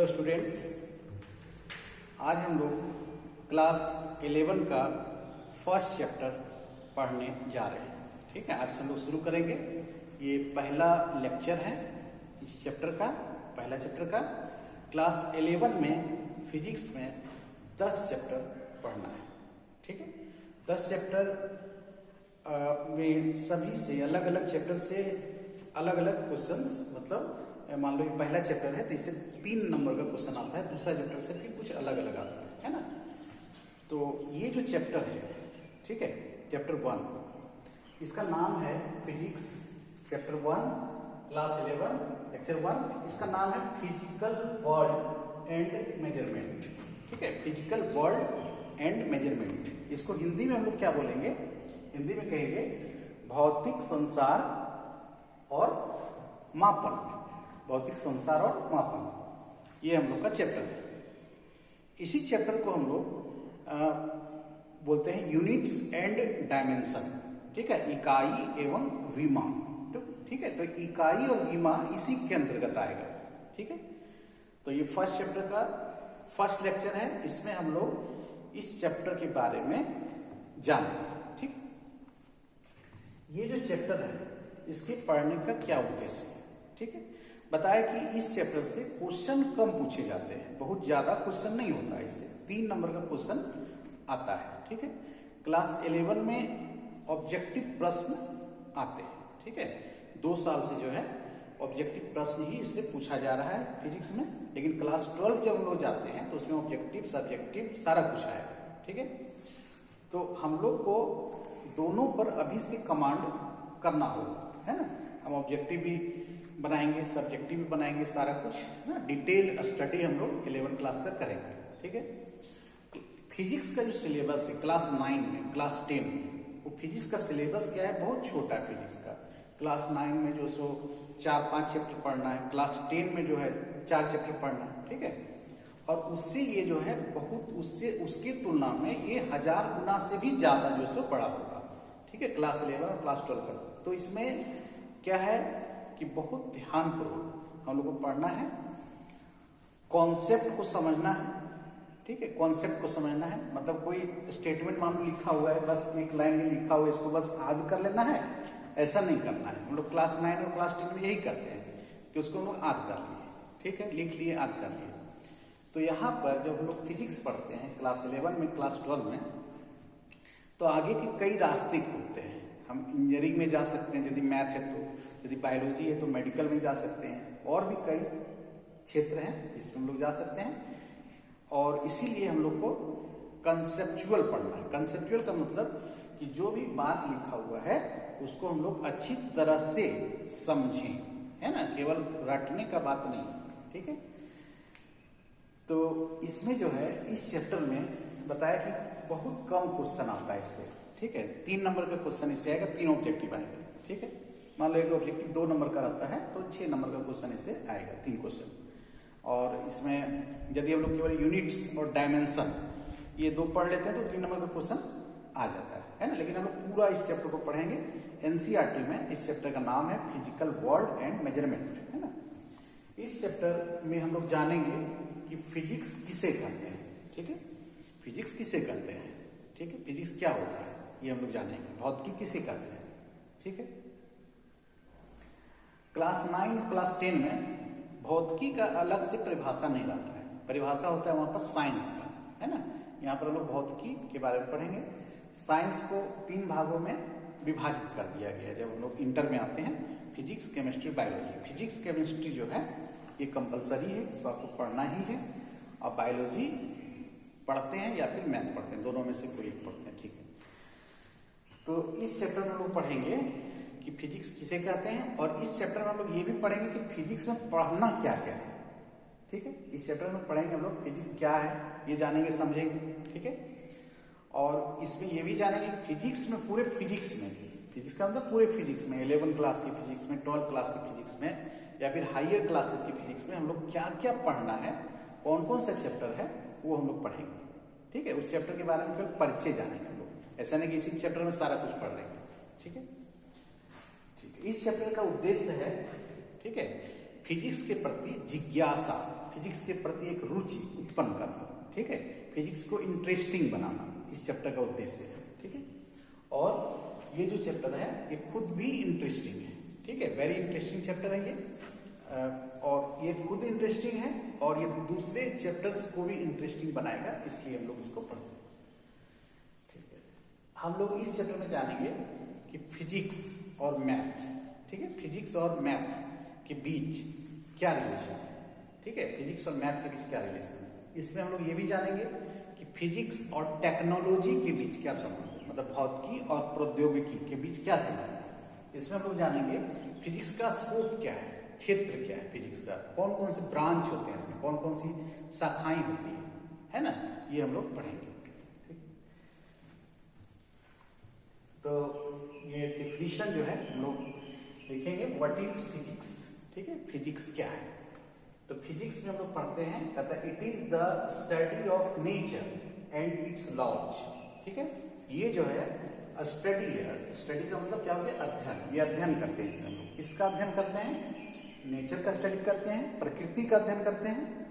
Hello students, आज हम लोग क्लास 11 का फर्स्ट चैप्टर पढ़ने जा रहे हैं। ठीक है, आज से हम लोग शुरू करेंगे। ये पहला लेक्चर है इस चैप्टर का, पहला चैप्टर का। क्लास 11 में फिजिक्स में 10 चैप्टर पढ़ना है। ठीक है, 10 चैप्टर में सभी से अलग अलग चैप्टर से अलग अलग क्वेश्चंस, मतलब मान लो ये पहला चैप्टर है तो इससे 3 नंबर का क्वेश्चन आता है, दूसरा चैप्टर से फिर कुछ अलग अलग आता है ना। तो ये जो चैप्टर है, ठीक है, चैप्टर 1, इसका नाम है फिजिक्स चैप्टर 1 क्लास 11 लेक्चर 1। इसका नाम है फिजिकल वर्ल्ड एंड मेजरमेंट। ठीक है, फिजिकल वर्ल्ड एंड मेजरमेंट। इसको हिंदी में हम लोग क्या बोलेंगे? हिंदी में कहेंगे भौतिक संसार और मापन। भौतिक संसार और मापन, ये हम लोग का चैप्टर है। इसी चैप्टर को हम लोग बोलते हैं यूनिट्स एंड डायमेंशन। ठीक है, इकाई एवं विमा। ठीक है, तो इकाई और विमा इसी के अंतर्गत आएगा। ठीक है, तो ये फर्स्ट चैप्टर का फर्स्ट लेक्चर है। इसमें हम लोग इस चैप्टर के बारे में जानेंगे। ठीक, ये जो चैप्टर है इसके पढ़ने का क्या उद्देश्य है? ठीक है, बताया कि इस चैप्टर से क्वेश्चन कम पूछे जाते हैं, बहुत ज्यादा क्वेश्चन नहीं होता है। इससे 3 नंबर का क्वेश्चन आता है। ठीक है, क्लास 11 में ऑब्जेक्टिव प्रश्न आते हैं। ठीक है, 2 साल से जो है ऑब्जेक्टिव प्रश्न ही इससे पूछा जा रहा है फिजिक्स में। लेकिन क्लास 12 जब हम लोग जाते हैं तो उसमें ऑब्जेक्टिव सब्जेक्टिव सारा कुछ आएगा। ठीक है, तो हम लोग को दोनों पर अभी से कमांड करना होगा, है ना। हम ऑब्जेक्टिव भी बनाएंगे, सब्जेक्टिव भी बनाएंगे, सारा कुछ ना डिटेल स्टडी हम लोग 11 क्लास का करेंगे। ठीक है, फिजिक्स का जो सिलेबस है क्लास 9 में, क्लास 10 में, वो फिजिक्स का सिलेबस क्या है? बहुत छोटा है फिजिक्स का। क्लास 9 में जो सो 4-5 चैप्टर पढ़ना है, क्लास 10 में जो है 4 चैप्टर पढ़ना है। ठीक है, और उससे ये जो है बहुत, उससे उसकी तुलना में ये 1000 गुना से भी ज्यादा जो सो बड़ा होगा। ठीक है, क्लास 11 और क्लास 12 का। तो इसमें क्या है कि बहुत ध्यानपूर्वक हम लोग को पढ़ना है, कॉन्सेप्ट को समझना है। ठीक है, कॉन्सेप्ट को समझना है, मतलब कोई स्टेटमेंट मान लो लिखा हुआ है, बस एक लाइन में लिखा हुआ है, इसको बस याद कर लेना है, ऐसा नहीं करना है। हम लोग क्लास 9 और क्लास 10 में यही करते हैं कि उसको हम लोग याद कर लिए। ठीक है, लिख लिए, याद कर लिए। तो यहाँ पर जब हम लोग फिजिक्स पढ़ते हैं क्लास 11 में, क्लास 12 में, तो आगे के कई रास्ते खुलते हैं। हम इंजीनियरिंग में जा सकते हैं यदि मैथ है तो, यदि बायोलॉजी है तो मेडिकल में जा सकते हैं, और भी कई क्षेत्र हैं जिसमें हम लोग जा सकते हैं। और इसीलिए हम लोग को कंसेप्चुअल पढ़ना है। कंसेप्चुअल का मतलब कि जो भी बात लिखा हुआ है उसको हम लोग अच्छी तरह से समझें, है ना, केवल रटने का बात नहीं। ठीक है, तो इसमें जो है इस चैप्टर में बताया कि बहुत कम क्वेश्चन आता है इससे। ठीक है, 3 नंबर का क्वेश्चन इससे आएगा, 3 ऑब्जेक्टिव आएंगे। ठीक है, मान लो एक ऑब्जेक्टिव 2 नंबर का रहता है तो 6 नंबर का क्वेश्चन इससे आएगा, 3 क्वेश्चन। और इसमें यदि हम लोग केवल यूनिट्स और डायमेंशन ये 2 पढ़ लेते हैं तो 3 नंबर का क्वेश्चन आ जाता है ना। लेकिन हम लोग पूरा इस चैप्टर को पढ़ेंगे। एनसीईआरटी में इस चैप्टर का नाम है फिजिकल वर्ल्ड एंड मेजरमेंट, है ना। इस चैप्टर में हम लोग जानेंगे कि फिजिक्स किसे कहते हैं। ठीक है, फिजिक्स किसे कहते हैं। ठीक है, फिजिक्स क्या होता है ये हम लोग जानेंगे। भौतिकी किसे कहते हैं। ठीक है, क्लास 9 क्लास 10 में भौतिकी का अलग से परिभाषा नहीं रहता है, परिभाषा होता है वहां पर साइंस का, है ना। यहाँ पर हम लोग भौतिकी के बारे में पढ़ेंगे। साइंस को 3 भागों में विभाजित कर दिया गया है जब हम लोग इंटर में आते हैं। Physics, chemistry, biology. Physics chemistry जो है ये कंपलसरी है, इसको आपको पढ़ना ही है। और बायोलॉजी पढ़ते हैं या फिर मैथ पढ़ते हैं, दोनों में से कोई एक पढ़ते हैं। ठीक है, तो इस चैप्टर में हम लोग पढ़ेंगे कि फिजिक्स किसे कहते हैं, और इस चैप्टर में हम लोग ये भी पढ़ेंगे कि फिजिक्स में पढ़ना क्या क्या है। ठीक है, इस चैप्टर में पढ़ेंगे हम लोग फिजिक्स क्या है ये जानेंगे, समझेंगे। ठीक है, और इसमें ये भी जानेंगे फिजिक्स में, पूरे फिजिक्स में, फिजिक्स का मतलब पूरे फिजिक्स में, 11 क्लास की फिजिक्स में, 12 क्लास की फिजिक्स में, या फिर हायर क्लासेस की फिजिक्स में हम लोग क्या क्या पढ़ना है, कौन कौन सा चैप्टर है वो हम लोग पढ़ेंगे। ठीक है, उस चैप्टर के बारे में केवल परिचय जानेंगे हम लोग, ऐसा नहीं कि इसी चैप्टर में सारा कुछ पढ़ लेंगे। ठीक है, ठीक है, इस चैप्टर का उद्देश्य है, ठीक है, फिजिक्स के प्रति जिज्ञासा। फिजिक्स के प्रति एक रुचि उत्पन्न करना, ठीक है, फिजिक्स को इंटरेस्टिंग बनाना इस चैप्टर का उद्देश्य है, ठीक है। और ये जो चैप्टर है ये खुद भी इंटरेस्टिंग है, ठीक है, वेरी इंटरेस्टिंग चैप्टर है ये, और ये खुद इंटरेस्टिंग है और ये दूसरे चैप्टर्स को भी इंटरेस्टिंग बनाएगा, इसलिए हम लोग इसको पढ़ते हैं, ठीक है। हम लोग इस चैप्टर में जानेंगे कि फिजिक्स और मैथ, ठीक है, फिजिक्स और मैथ के बीच क्या रिलेशन है, ठीक है, फिजिक्स और मैथ के बीच क्या रिलेशन है। इसमें हम लोग ये भी जानेंगे कि फिजिक्स और टेक्नोलॉजी के बीच क्या संबंध है, मतलब भौतिकी और प्रौद्योगिकी के बीच क्या संबंध है। इसमें हम लोग जानेंगे फिजिक्स का स्कोप क्या है, क्षेत्र क्या है फिजिक्स का, कौन कौन से ब्रांच होते हैं इसमें, कौन कौन सी शाखाएं होती है ना, ये हम लोग पढ़ेंगे, ठीक। तो ये डिफिनीशन जो है हम लोग देखेंगे, व्हाट इज फिजिक्स, ठीक है, फिजिक्स क्या है। तो फिजिक्स में हम लोग पढ़ते हैं, कहता है it is the study of nature and its laws, ठीक है। ये जो है स्टडी है, स्टडी का मतलब क्या हो गया, अध्ययन, ये अध्ययन करते हैं इसमें हम लोग, किसका अध्ययन करते हैं, नेचर का स्टडी करते हैं, प्रकृति का अध्ययन करते हैं,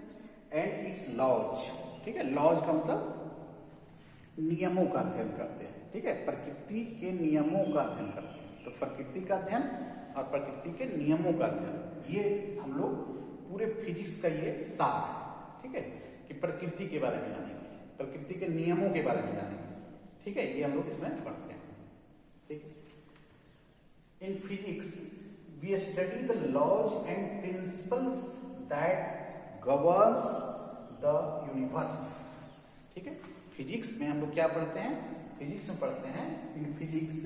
एंड इट्स लॉज, ठीक है, लॉज का मतलब नियमों का अध्ययन करते हैं, ठीक है, प्रकृति के नियमों का अध्ययन करते हैं। तो प्रकृति का अध्ययन और प्रकृति के नियमों का अध्ययन, ये हम लोग पूरे फिजिक्स का ये सार है, ठीक है, कि प्रकृति के बारे में जानेंगे, प्रकृति के नियमों के बारे में जानेंगे, ठीक है, ये हम लोग इसमें पढ़ते हैं, ठीक है। In physics we study the laws and principles that governs the universe, ठीक है। फिजिक्स में हम लोग क्या पढ़ते हैं, फिजिक्स में पढ़ते हैं, इन फिजिक्स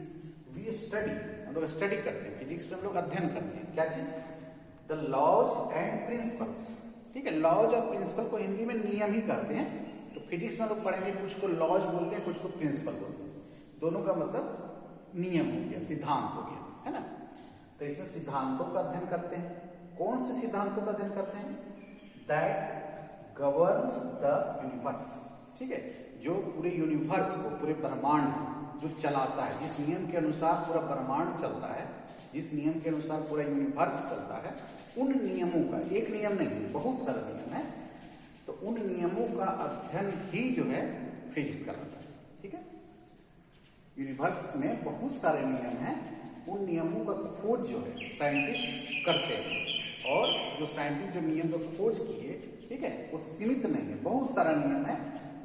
वी स्टडी, हम लोग स्टडी करते हैं, फिजिक्स में हम लोग अध्ययन करते हैं, क्या चीज, द लॉज एंड प्रिंसिपल्स, ठीक है, लॉज और प्रिंसिपल को हिंदी में नियम ही कहते हैं। तो फिजिक्स में लोग पढ़ेंगे, कुछ को लॉज बोलते हैं, कुछ को प्रिंसिपल बोलते हैं, दोनों का मतलब नियम हो गया, सिद्धांत हो गया, है ना। तो इसमें सिद्धांतों का अध्ययन करते हैं, कौन से सिद्धांतों का अध्ययन करते हैं, दैट गवर्न्स द यूनिवर्स, ठीक है, जो पूरे यूनिवर्स को, पूरे ब्रह्मांड जो चलाता है, जिस नियम के अनुसार पूरा ब्रह्मांड चलता है, जिस नियम के अनुसार पूरा यूनिवर्स चलता है, उन नियमों का, एक नियम नहीं बहुत सारे नियम है, तो उन नियमों का अध्ययन ही जो है फिजिक्स कराता है, ठीक है। यूनिवर्स में बहुत सारे नियम हैं, उन नियमों का खोज जो है साइंटिस्ट करते हैं, और जो साइंटिस्ट जो नियम का खोज किए, ठीक है, वो सीमित नहीं है, बहुत सारा नियम है,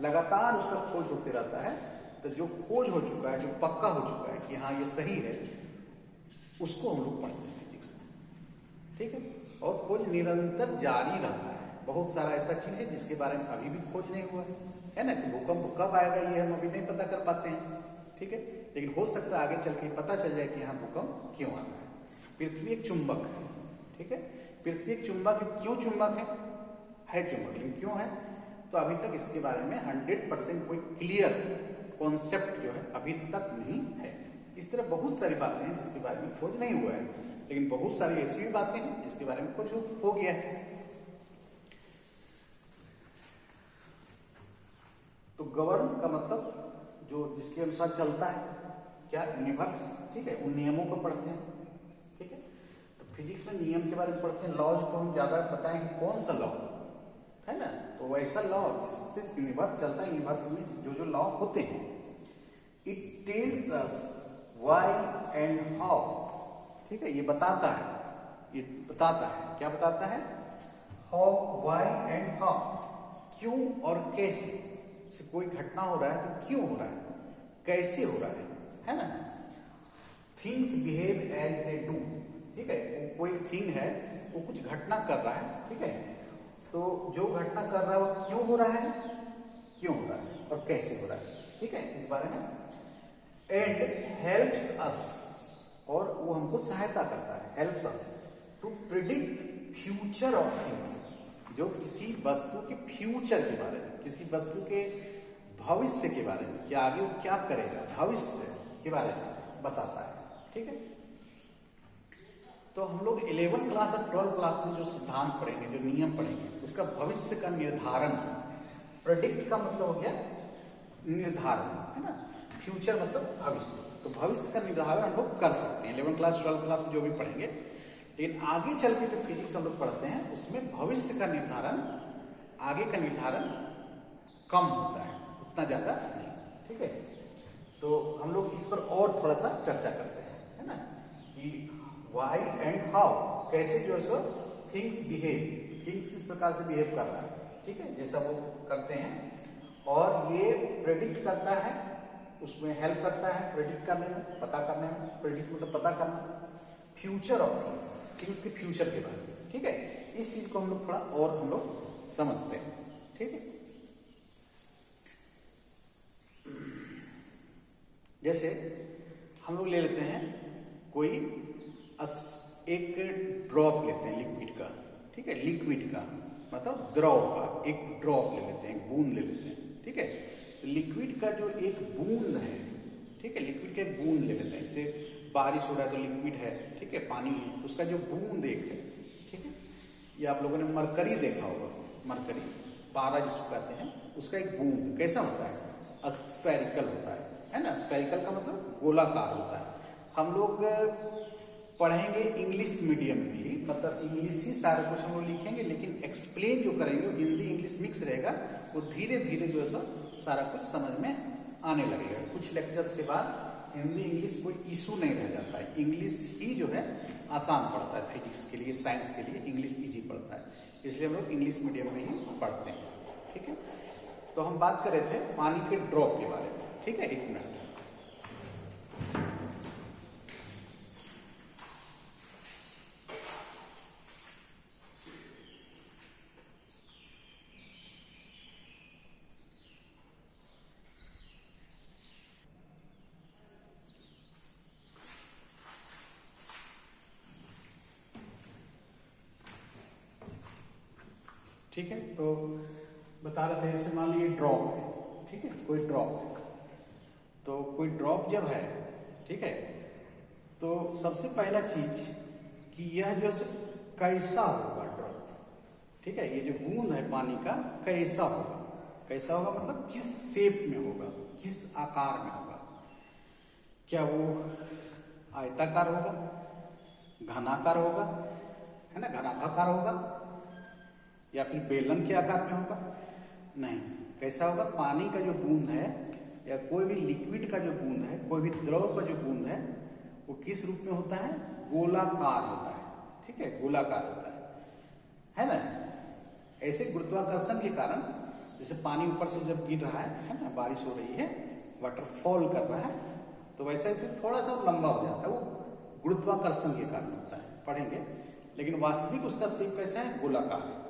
लगातार उसका खोज होते रहता है। तो जो खोज हो चुका है, जो पक्का हो चुका है कि हाँ ये सही है, उसको हम लोग पढ़ते हैं फिजिक्स में, ठीक है। और खोज निरंतर जारी रहता है, बहुत सारा ऐसा चीज है जिसके बारे में अभी भी खोज नहीं हुआ है ना, कि भूकंप कब आएगा ये हम अभी नहीं पता कर पाते हैं, ठीक है, लेकिन हो सकता है आगे चल के पता चल जाए कि यहाँ भूकंप क्यों आता है। पृथ्वी एक चुंबक है, ठीक है, पृथ्वी एक चुंबक है, क्यों चुंबक है चुंबक, लेकिन क्यों है, तो अभी तक इसके बारे में 100% कोई क्लियर कॉन्सेप्ट जो है अभी तक नहीं है। इस तरह बहुत सारी बातें हैं जिसके बारे में खोज नहीं हुआ है, लेकिन बहुत सारी ऐसी भी बातें हैं जिसके बारे में खोज हो गया है। तो गवर्न का मतलब जो जिसके अनुसार चलता है, क्या, यूनिवर्स, ठीक है, उन नियमों को पढ़ते हैं, ठीक है। तो फिजिक्स में नियम के बारे में पढ़ते हैं, लॉज को हम ज्यादा बताएं कि कौन सा लॉ है ना, तो वैसा लॉ जिससे यूनिवर्स चलता है, यूनिवर्स में जो जो लॉ होते हैं, it tells us why and how, ठीक है, ये बताता है, क्या बताता है, हाउ, व्हाई एंड हाउ, क्यों और कैसे, से कोई घटना हो रहा है तो क्यों हो रहा है, कैसे हो रहा है ना। Things behave as they do, ठीक है, कोई थिंग है वो कुछ घटना कर रहा है, ठीक है, तो जो घटना कर रहा है वो क्यों हो रहा है, और कैसे हो रहा है, ठीक है, इस बारे में। एंड हेल्प्स अस, और वो हमको सहायता करता है, helps us to predict future of things, जो किसी वस्तु के फ्यूचर के बारे में, किसी वस्तु के भविष्य के बारे में, कि आगे वो क्या करेगा, भविष्य के बारे में बताता है, ठीक है। तो हम लोग 11th क्लास और 12th क्लास में जो सिद्धांत पढ़ेंगे, जो नियम पढ़ेंगे, उसका भविष्य का निर्धारण, प्रेडिक्ट का मतलब हो गया निर्धारण, है ना, फ्यूचर मतलब भविष्य, तो भविष्य का निर्धारण हम लोग कर सकते हैं 11th क्लास 12th क्लास में जो भी पढ़ेंगे। लेकिन आगे चल के जो फिजिक्स हम लोग पढ़ते हैं उसमें भविष्य का निर्धारण आगे का निर्धारण कम होता है, उतना ज्यादा नहीं। ठीक है, तो हम लोग इस पर और थोड़ा सा चर्चा करते हैं, है ना, कि व्हाई एंड हाउ, कैसे जो है सो थिंग्स बिहेव, थिंग्स किस प्रकार से बिहेव कर रहा है। ठीक है, जैसा वो करते हैं, और ये प्रेडिक्ट करता है, उसमें हेल्प करता है प्रेडिक्ट करने में, पता करने में। प्रेडिक्ट मतलब पता करना, फ्यूचर ऑफ थिंग्स, थिंग्स के फ्यूचर के बारे में। ठीक है, इस चीज को हम लोग थोड़ा और हम लोग समझते हैं। ठीक है, जैसे हम लोग ले लेते हैं कोई एक ड्रॉप लेते हैं लिक्विड का। ठीक है, लिक्विड का मतलब द्रव का एक ड्रॉप ले लेते हैं, एक बूंद ले लेते हैं। ठीक है, तो लिक्विड का जो एक बूंद है, ठीक है, लिक्विड का एक बूंद ले लेते हैं, इससे बारिश हो रहा है तो लिक्विड है, ठीक है, पानी है, उसका जो बूंद एक है। ठीक है, ये आप लोगों ने मरकरी देखा होगा, मरकरी पारा जिसको कहते हैं, उसका एक बूंद कैसा होता है, स्फेरिकल होता है ना। स्फेरिकल का मतलब गोलाकार होता है। हम लोग पढ़ेंगे इंग्लिश मीडियम भी, मतलब इंग्लिश ही सारा कुछ हम लोग लिखेंगे, लेकिन एक्सप्लेन जो करेंगे वो हिंदी इंग्लिश मिक्स रहेगा, वो धीरे धीरे जो है सो सारा कुछ समझ में आने लगेगा। कुछ लेक्चर्स के बाद हिंदी इंग्लिश कोई इशू नहीं रह जाता है, इंग्लिश ही जो है आसान पड़ता है। फिजिक्स के लिए, साइंस के लिए इंग्लिश ईजी पड़ता है, इसलिए हम लोग इंग्लिश मीडियम में ही पढ़ते हैं। ठीक है, तो हम बात कर रहे थे पानी के ड्रॉप के बारे में। ठीक है, एक मिनट। ठीक है, तो बता रहे थे, जैसे मान लीजिए ड्रॉप है। ठीक है, कोई ड्रॉप है, तो कोई ड्रॉप जब है, ठीक है, तो सबसे पहला चीज कि यह जो कैसा होगा ड्रॉप। ठीक है, ये जो बूंद है पानी का कैसा होगा, कैसा होगा मतलब किस शेप में होगा, किस आकार में होगा। क्या वो आयताकार होगा, घनाकार होगा, है ना, घनाभाकार होगा, या फिर बेलन के आकार में होगा? नहीं, कैसा होगा, पानी का जो बूंद है या कोई भी लिक्विड का जो बूंद है, कोई भी द्रव का जो बूंद है, वो किस रूप में होता है, गोलाकार होता है। ठीक है, गोलाकार होता है ना। ऐसे गुरुत्वाकर्षण के कारण, जैसे पानी ऊपर से जब गिर रहा है ना, बारिश हो रही है, वाटरफॉल कर रहा है, तो वैसे ऐसे थोड़ा सा लंबा हो जाता है, वो गुरुत्वाकर्षण के कारण होता है, पढ़ेंगे। लेकिन वास्तविक उसका शेप कैसा है, गोलाकार है।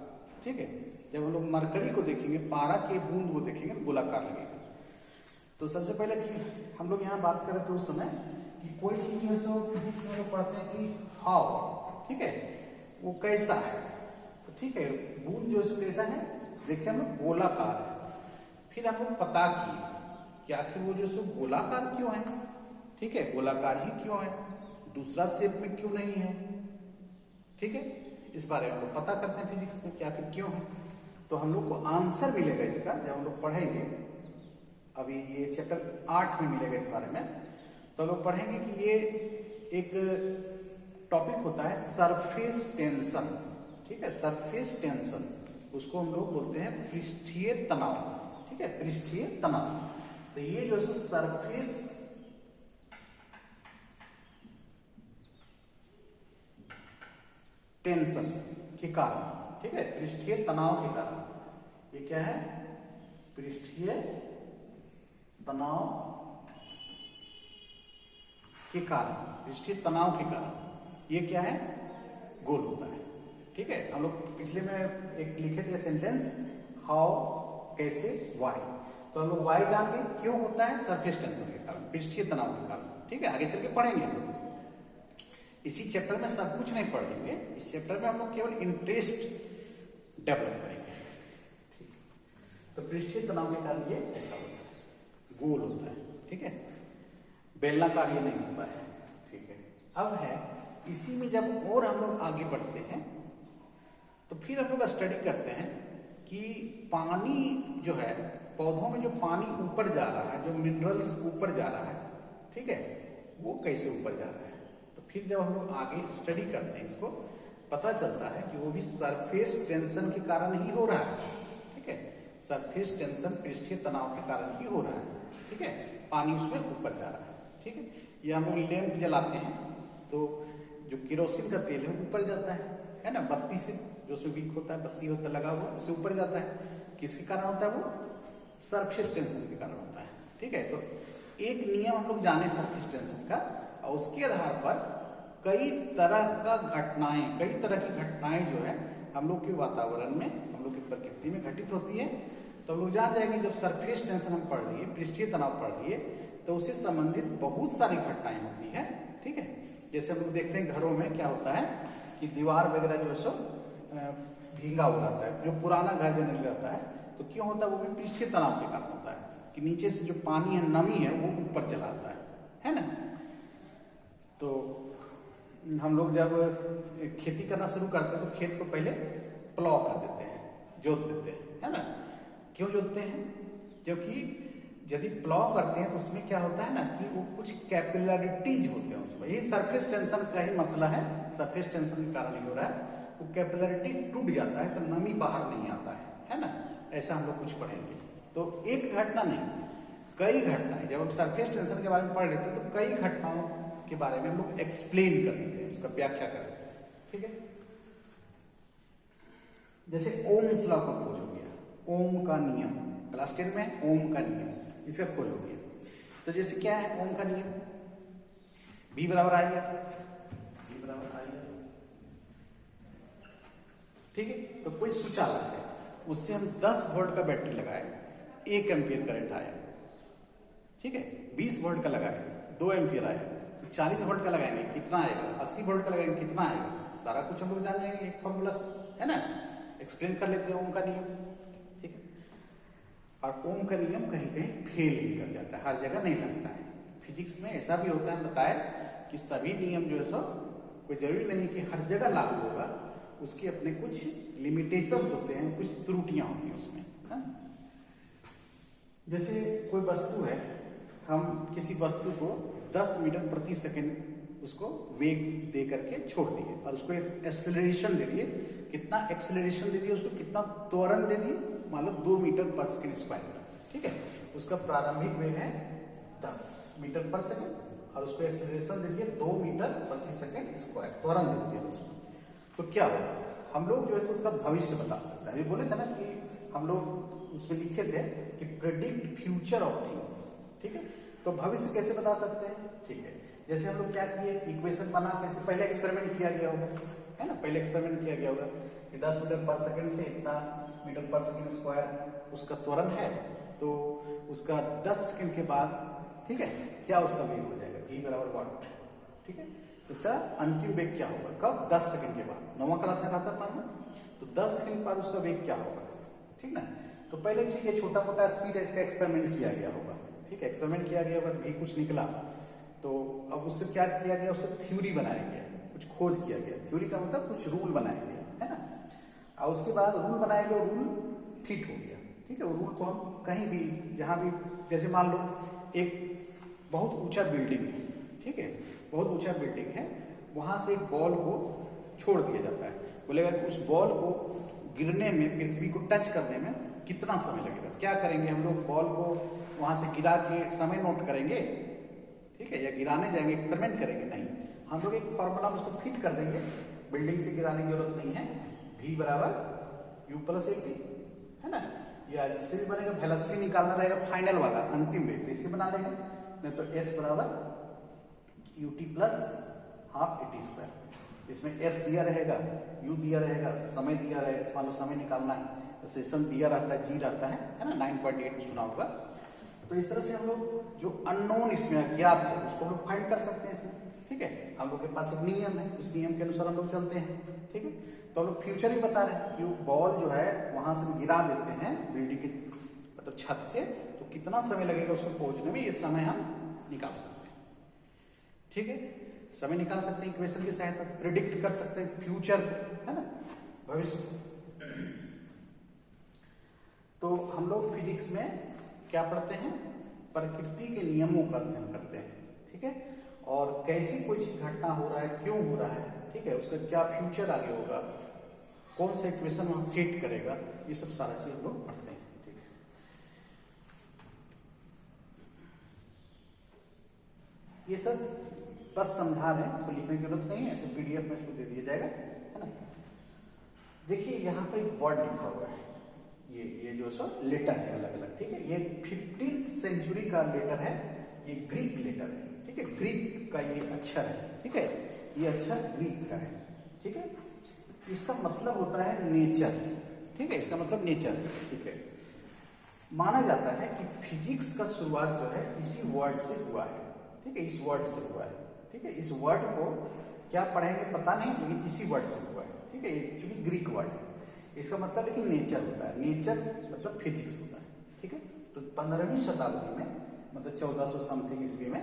ठीक है, जब हम लोग मरकरी को देखेंगे, पारा के बूंद को देखेंगे, तो गोलाकार लगेगा। तो सबसे पहले कि हम लोग यहाँ बात करें तो उस समय कि कोई चीज में सो फिजिक्स में लोग पढ़ते हैं कि हाउ, ठीक है, वो कैसा है। तो ठीक है, बूंद जो है कैसा है, देखिए हम लोग गोलाकार है। फिर हम लोग पता किए कि आखिर वो जो सो गोलाकार क्यों है। ठीक है, गोलाकार ही क्यों है, दूसरा शेप में क्यों नहीं है। ठीक है, इस बारे में हम लोग पता करते हैं फिजिक्स में कि आखिर क्यों है। तो हम लोग को आंसर मिलेगा इसका जब हम लोग पढ़ेंगे, अभी ये चैप्टर 8 में मिलेगा इस बारे में। तो हम लोग पढ़ेंगे कि ये एक टॉपिक होता है सरफेस टेंशन। ठीक है, सरफेस टेंशन, उसको हम लोग बोलते हैं पृष्ठीय तनाव। ठीक है, पृष्ठीय तनाव। तो ये जो है सरफेस टेंशन के कारण, ठीक है, पृष्ठीय तनाव के कारण, ये क्या है, पृष्ठीय तनाव के कारण, पृष्ठीय तनाव के कारण ये क्या है, गोल होता है। ठीक है, हम लोग पिछले में एक लिखे थे सेंटेंस, हाउ, कैसे, वाई। तो हम लोग वाई जान के क्यों होता है, सरफेस टेंशन के कारण, पृष्ठीय तनाव के कारण। ठीक है, आगे चल के पढ़ेंगे हम लोग। इसी चैप्टर में सब कुछ नहीं पढ़ेंगे, इस चैप्टर में हम लोग केवल इंटरेस्ट डेवलप करेंगे। ठीक, तो पृष्ठीय तनाव के कारण ये ऐसा होता है, गोल होता है। ठीक है, बेलनाकार ये नहीं होता है। ठीक है, अब है इसी में जब और हम लोग आगे बढ़ते हैं तो फिर हम लोग स्टडी करते हैं कि पानी जो है, पौधों में जो पानी ऊपर जा रहा है, जो मिनरल्स ऊपर जा रहा है, ठीक है, वो कैसे ऊपर जा रहा है। तो फिर जब हम लोग आगे स्टडी करते हैं इसको, पता चलता है कि वो भी सरफेस टेंशन के कारण ही हो रहा है। सरफेस टेंशन पृष्ठीय तनाव के कारण ही हो रहा है, ठीक है, पानी उसमें ऊपर जा रहा है, ठीक है। ये हम लोग लैंप जलाते हैं तो जो केरोसिन का तेल है ऊपर जाता है ना, बत्ती से जो उसमें वीक होता है, बत्ती होता लगा हुआ उससे ऊपर जाता है, किसके कारण होता है वो, सरफेस टेंशन के कारण होता है, ठीक है। तो एक नियम हम लोग जाने सरफेस टेंशन का, और उसके आधार पर कई तरह की घटनाएं जो है हम लोग के वातावरण में, हम लोग की प्रकृति में घटित होती है। तो हम लोग जान जाएंगे जब सरफेस टेंशन हम पढ़ लिए, पृष्ठीय तनाव पढ़ लिए, तो उससे संबंधित बहुत सारी घटनाएं होती है, ठीक है। जैसे हम लोग देखते हैं घरों में क्या होता है कि दीवार वगैरह जो है सो भींगा हो जाता है, जो पुराना घर जो नहीं रहता है, तो क्यों होता है, वो भी पृष्ठीय तनाव के कारण होता है कि नीचे से जो पानी है, नमी है, वो ऊपर चला आता है ना। तो हम लोग जब खेती करना शुरू करते हैं तो खेत को पहले प्लॉ कर देते हैं, जोत देते हैं, है ना। क्यों जोतते हैं, क्योंकि यदि प्लॉ करते हैं तो उसमें क्या होता है ना कि वो कुछ कैपिलरिटीज होते हैं उसमें, ये सरफेस टेंशन का ही मसला है, सरफेस टेंशन के कारण ही हो रहा है, वो कैपिलरिटी टूट जाता है तो नमी बाहर नहीं आता है ना। ऐसा हम लोग कुछ पढ़ेंगे। तो एक घटना नहीं, कई घटनाएं, जब हम सरफेस टेंशन के बारे में पढ़ लेते हैं तो कई घटनाओं के बारे में हम लोग एक्सप्लेन कर देते हैं, उसका व्याख्या कर देते हैं, ठीक है। जैसे ओम्स लॉ का खोज हो गया, ओम का नियम, क्लास 10 में ओम का नियम, इसका खोज हो गया। तो जैसे क्या है ओम का नियम, V बराबर आई है, ठीक है। तो कोई स्विच आ रहा है, उससे हम 10 वोल्ट का बैटरी लगाए, 1 एम्पियर करंट आया, ठीक है। 20 वोल्ट का लगाए, 2 एम्पियर आया, तो 40 वोल्ट का लगाएंगे कितना आएगा, 80 वोल्ट का लगाएंगे कितना आएगा, सारा कुछ हम लोग जान जाएंगे एक फॉर्मूला से, है ना। एक्सप्लेन कर लेते हैं ओम का नियम, ठीक है। और ओम का नियम कहीं कहीं फेल भी कर जाता है, हर जगह नहीं लगता है। फिजिक्स में ऐसा भी होता है, बताया कि सभी नियम जो है सो कोई जरूरी नहीं कि हर जगह लागू होगा, उसके अपने कुछ लिमिटेशंस होते हैं, कुछ त्रुटियां होती हैं उसमें, है। जैसे कोई वस्तु है, हम किसी वस्तु को 10 मीटर प्रति सेकंड उसको वेग दे करके छोड़ दिए और उसको एक्सेलरेशन दे दिए, कितना एक्सेलरेशन दे दिए उसको, कितना त्वरण दे दिए, मान लो 2 मीटर पर सेकंड स्क्वायर, ठीक है। उसका प्रारंभिक वेग है 10 मीटर पर सेकंड और उसको एक्सेलरेशन दे दिए 2 मीटर प्रति सेकंड स्क्वायर, त्वरण दे दिया उसको। तो क्या होगा, हम लोग जो है उसका भविष्य बता सकते हैं। ये बोले थे ना कि हम लोग उसमें लिखे थे कि प्रेडिक्ट फ्यूचर ऑफ थिंग्स, ठीक है। तो भविष्य कैसे बता सकते हैं, ठीक है। जैसे हम लोग क्या किए, इक्वेशन बना, कैसे पहले एक्सपेरिमेंट किया गया होगा, है ना, पहले एक्सपेरिमेंट किया गया होगा कि 10 मीटर पर सेकंड से इतना मीटर पर सेकंड स्क्वायर उसका त्वरण है, तो उसका 10 सेकंड के बाद, ठीक है, क्या उसका वेग हो जाएगा, v बराबर वाट, ठीक है। इसका अंतिम वेग क्या होगा, कब, 10 सेकंड के बाद, 9वां क्लास में आता पढ़ना, तो 10 सेकंड बाद उसका वेग क्या होगा, ठीक ना। तो पहले ठीक है, छोटा मोटा स्पीड है, इसका एक्सपेरिमेंट किया गया होगा, ठीक है, एक्सपेरिमेंट किया गया होगा, भी कुछ निकला, तो अब उससे क्या किया गया, उससे थ्योरी बनाया गया, कुछ खोज किया गया, थ्योरी का मतलब कुछ रूल बनाया गया, है ना। और उसके बाद रूल बनाया गया, रूल फिट हो गया, ठीक है। रूल को हम कहीं भी, जहां भी, जैसे मान लो एक बहुत ऊंचा बिल्डिंग है, ठीक है, बहुत ऊंचा बिल्डिंग है, वहां से एक बॉल को छोड़ दिया जाता है, बोलेगा कि उस बॉल को गिरने में, पृथ्वी को टच करने में कितना समय लगेगा। क्या करेंगे हम लोग, बॉल को वहां से गिरा के समय नोट करेंगे, ठीक है, या गिराने जाएंगे, एक्सपेरिमेंट करेंगे, नहीं, हम लोग एक फॉर्मूला उसको फिट कर देंगे, बिल्डिंग से गिराने की जरूरत नहीं है, v बराबर u प्लस ए टी, है ना, या जिससे भी बनेगा वेलोसिटी निकालना रहेगा, फाइनल वाला अंतिम वेग, इससे बना लेंगे, नहीं तो s बराबर ut plus half A T square, इसमें s दिया रहेगा, u दिया रहेगा, समय दिया रहेगा, मान लो समय निकालना है, सेशन दिया रहता है, g रहता है ना, 9.8 सुना होगा। तो इस तरह से हम लोग जो अननोन इसमें अज्ञात है उसको हम लोग फाइंड कर सकते हैं इसमें, ठीक है। हम लोग के पास एक नियम है, उस नियम के अनुसार हम लोग चलते हैं, ठीक है। तो हम लोग फ्यूचर ही बता रहे हैं कि बॉल जो है वहां से गिरा देते हैं बिल्डिंग की मतलब छत से, तो कितना समय लगेगा उसको पहुंचने में, ये समय हम निकाल सकते हैं, ठीक है। समय निकाल सकते हैं इक्वेशन की सहायता से, प्रिडिक्ट कर सकते हैं फ्यूचर, है ना, भविष्य। तो हम लोग फिजिक्स में क्या पढ़ते हैं, प्रकृति के नियमों का अध्ययन करते हैं, ठीक है। और कैसी कोई घटना हो रहा है, क्यों हो रहा है, ठीक है, उसका क्या फ्यूचर आगे होगा, कौन सा इक्वेशन वहां सेट करेगा, ये सब सारा चीज हम लोग पढ़ते हैं, ठीक है। ये सब बस समझा रहे हैं, इसको लिखने की जरूरत नहीं है, ऐसे PDF में इसको दे दिया जाएगा, है ना। देखिए यहाँ पे एक वर्ड लिखा हुआ है, ये जो सो लेटर है अलग अलग, ठीक है। ये 15th सेंचुरी का लेटर है, ये ग्रीक लेटर है, ठीक है। ग्रीक का ये अक्षर है, ठीक है, ये अक्षर ग्रीक का है, ठीक है। इसका मतलब होता है नेचर, ठीक है, इसका मतलब नेचर, ठीक है। माना जाता है कि फिजिक्स का शुरुआत जो है इसी वर्ड से हुआ है, ठीक है, इस वर्ड से हुआ है, ठीक है। इस वर्ड को क्या पढ़ेंगे पता नहीं, लेकिन इसी वर्ड से हुआ है, ठीक है। एक्चुअली ग्रीक वर्ड है, इसका मतलब लेकिन नेचर होता है, नेचर मतलब फिजिक्स होता है, ठीक है। तो 15वीं शताब्दी में मतलब 1400 समथिंग ईस्वी में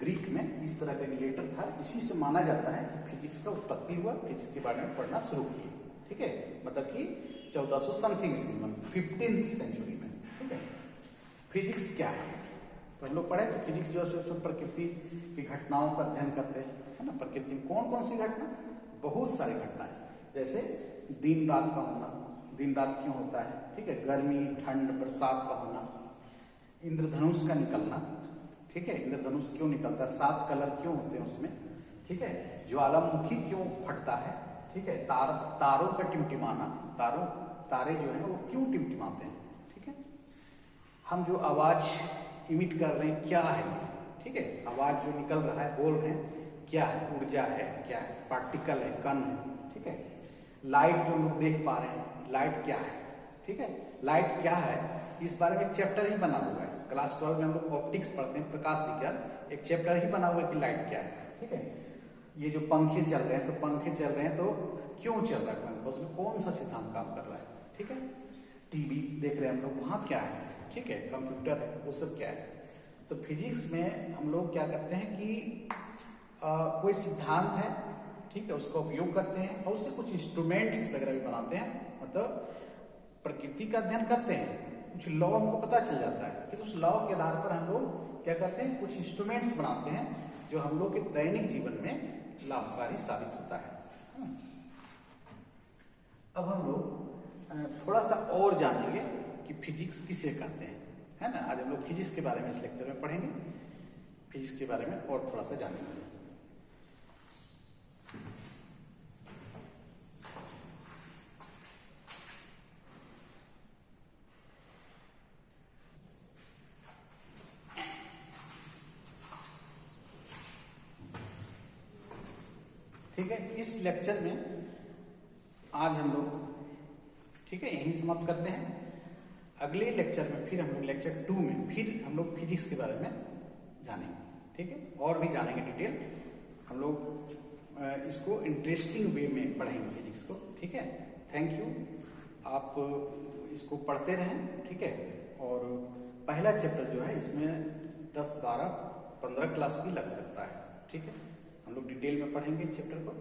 ग्रीक में इस तरह का लेटर था, इसी से माना जाता है कि फिजिक्स का उत्पत्ति हुआ, फिजिक्स के बारे में पढ़ना शुरू किए, ठीक है। मतलब कि 1400 समथिंग ईस्वी में 15th सेंचुरी में, ठीक है। फिजिक्स क्या है तो हम लोग पढ़े, तो फिजिक्स जो है उसमें प्रकृति की घटनाओं का अध्ययन करते हैं, है ना। प्रकृति में कौन कौन सी घटना, बहुत सारी घटनाएं, जैसे दिन रात का होना, दिन रात क्यों होता है, ठीक है, गर्मी ठंड बरसात का होना, इंद्रधनुष का निकलना, ठीक है, इंद्रधनुष क्यों निकलता है, 7 कलर क्यों होते हैं उसमें, ठीक है, ज्वालामुखी क्यों फटता है, ठीक है, तारों का टिमटिमाना, तारे जो हैं वो क्यों टिमटिमाते हैं, ठीक है। हम जो आवाज इमिट कर रहे हैं क्या है, ठीक है, आवाज जो निकल रहा है, बोल रहे हैं क्या है, ऊर्जा है, क्या है, पार्टिकल है, कण है, ठीक है। लाइट जो लोग देख पा रहे हैं, लाइट क्या है, ठीक है, लाइट क्या है, इस बारे में एक चैप्टर ही बना हुआ है। क्लास 12 में हम लोग ऑप्टिक्स पढ़ते हैं, प्रकाश विज्ञान, एक चैप्टर ही बना हुआ है कि लाइट क्या है, ठीक है। ये जो पंखे चल रहे हैं, तो पंखे चल रहे हैं तो क्यों चल रहा है पंखा, उसमें कौन सा सिद्धांत काम कर रहा है, ठीक है। टीवी देख रहे हैं हम लोग, वहां क्या है, ठीक है, कंप्यूटर है, वो सब क्या है। तो फिजिक्स में हम लोग क्या करते हैं कि कोई सिद्धांत है, ठीक है, उसका उपयोग करते हैं और उससे कुछ इंस्ट्रूमेंट्स वगैरह भी बनाते हैं, मतलब प्रकृति का अध्ययन करते हैं, कुछ लॉ हमको पता चल जाता है, फिर उस लॉ के आधार पर हम लोग क्या करते हैं, कुछ इंस्ट्रूमेंट्स बनाते हैं जो हम लोग के दैनिक जीवन में लाभकारी साबित होता है। अब हम लोग थोड़ा सा और जानेंगे कि फिजिक्स किसे कहते हैं, है ना। आज हम लोग फिजिक्स के बारे में इस लेक्चर में पढ़ेंगे, फिजिक्स के बारे में और थोड़ा सा जानेंगे। ठीक है, इस लेक्चर में आज हम लोग, ठीक है, यहीं समाप्त करते हैं। अगले लेक्चर में फिर हम लोग लेक्चर 2 में फिर हम लोग फिजिक्स के बारे में जानेंगे, ठीक है, और भी जानेंगे डिटेल। हम लोग इसको इंटरेस्टिंग वे में पढ़ेंगे फिजिक्स को, ठीक है। थैंक यू, आप इसको पढ़ते रहें, ठीक है। और पहला चैप्टर जो है इसमें 10, 12, 15 क्लास भी लग सकता है, ठीक है। हम लोग डिटेल में पढ़ेंगे इस चैप्टर को।